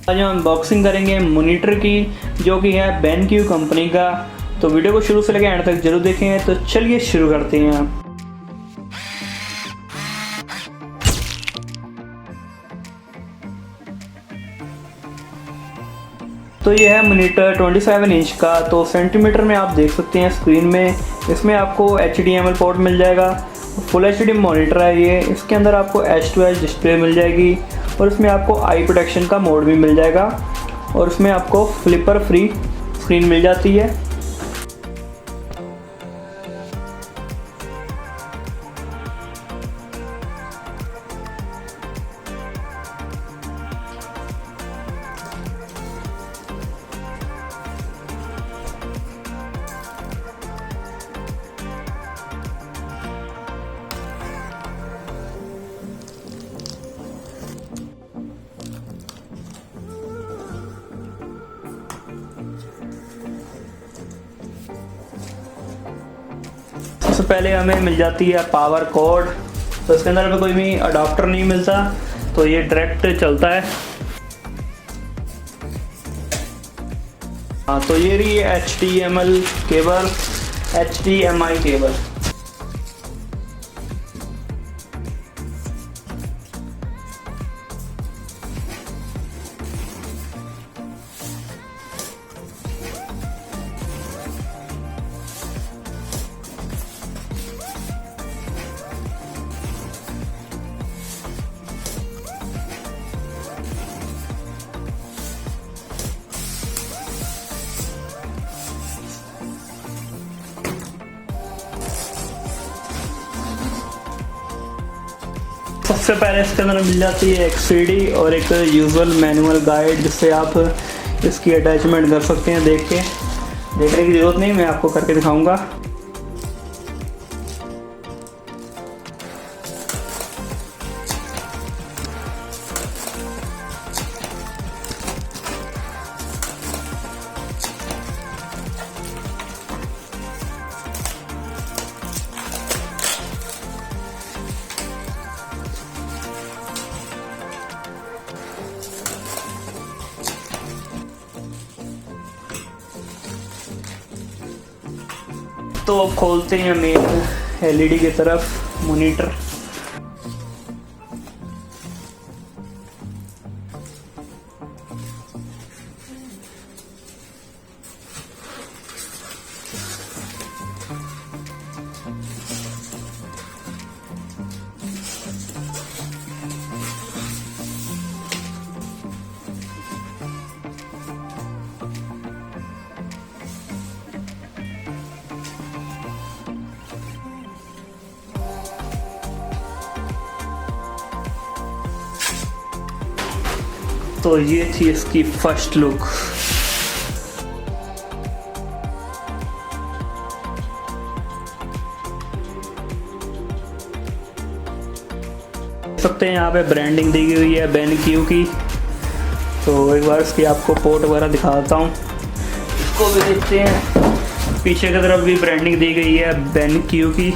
आज हम अनबॉक्सिंग करेंगे मॉनिटर की, जो कि है BenQ कंपनी का। तो वीडियो को शुरू से लेकर एंड तक जरूर देखें। तो चलिए शुरू करते हैं। तो ये है मॉनिटर 27 इंच का। तो सेंटीमीटर में आप देख सकते हैं स्क्रीन में। इसमें आपको HDMI पोर्ट मिल जाएगा। फुल HD मॉनिटर है ये। इसके अंदर आपको H2H डिस्प्ले मिल जाएगी और इसमें आपको आई प्रोटेक्शन का मोड भी मिल जाएगा और इसमें आपको फ्लिपर फ्री स्क्रीन मिल जाती है। सबसे पहले हमें मिल जाती है पावर कॉर्ड। तो इसके अंदर हमें कोई भी अडाप्टर नहीं मिलता, तो ये डायरेक्ट चलता है। हाँ, तो ये रही HDMI केबल। सबसे पहले इसके अंदर मिल जाती है एक CD और एक यूजुअल मैनुअल गाइड, जिससे आप इसकी अटैचमेंट कर सकते हैं। देखने की ज़रूरत नहीं, मैं आपको करके दिखाऊंगा। तो अब खोलते हैं मेन LED की तरफ मॉनिटर। तो ये थी इसकी फर्स्ट लुक। सकते हैं यहाँ पे ब्रांडिंग दी हुई है BenQ की। तो एक बार इसकी आपको पोर्ट वगैरह दिखाता हूँ, इसको भी देखते हैं। पीछे की तरफ भी ब्रांडिंग दी गई है BenQ की।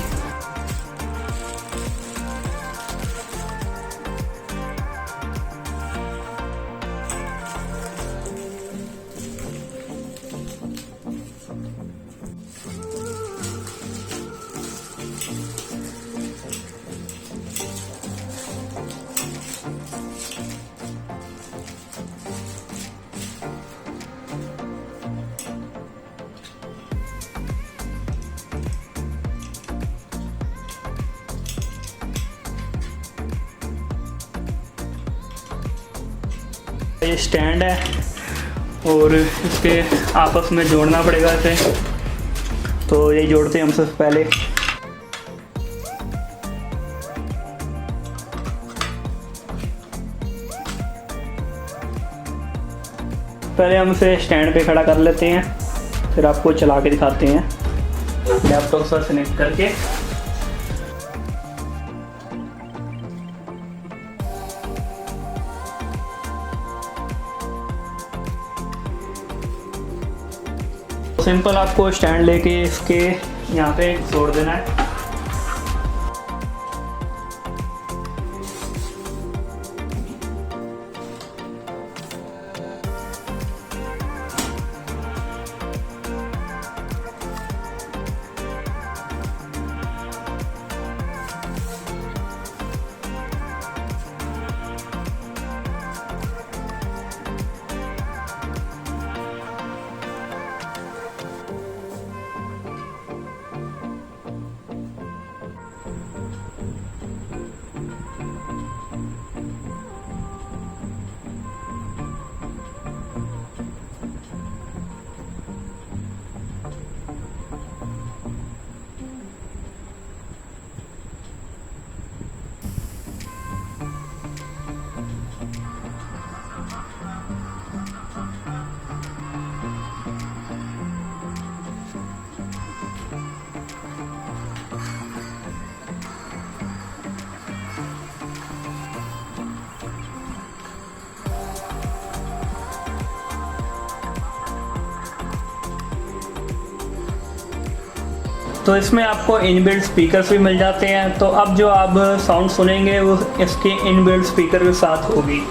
ये स्टैंड है और इसके आपस में जोड़ना पड़ेगा इसे। तो ये जोड़ते हैं हम सबसे पहले हम इसे स्टैंड पे खड़ा कर लेते हैं, फिर आपको चला के दिखाते हैं लैपटॉप से कनेक्ट करके। सिंपल आपको स्टैंड लेके इसके यहाँ पे जोड़ देना है। तो इसमें आपको इनबिल्ट स्पीकर्स भी मिल जाते हैं। तो अब जो आप साउंड सुनेंगे वो इसके इनबिल्ट स्पीकर के साथ होगी।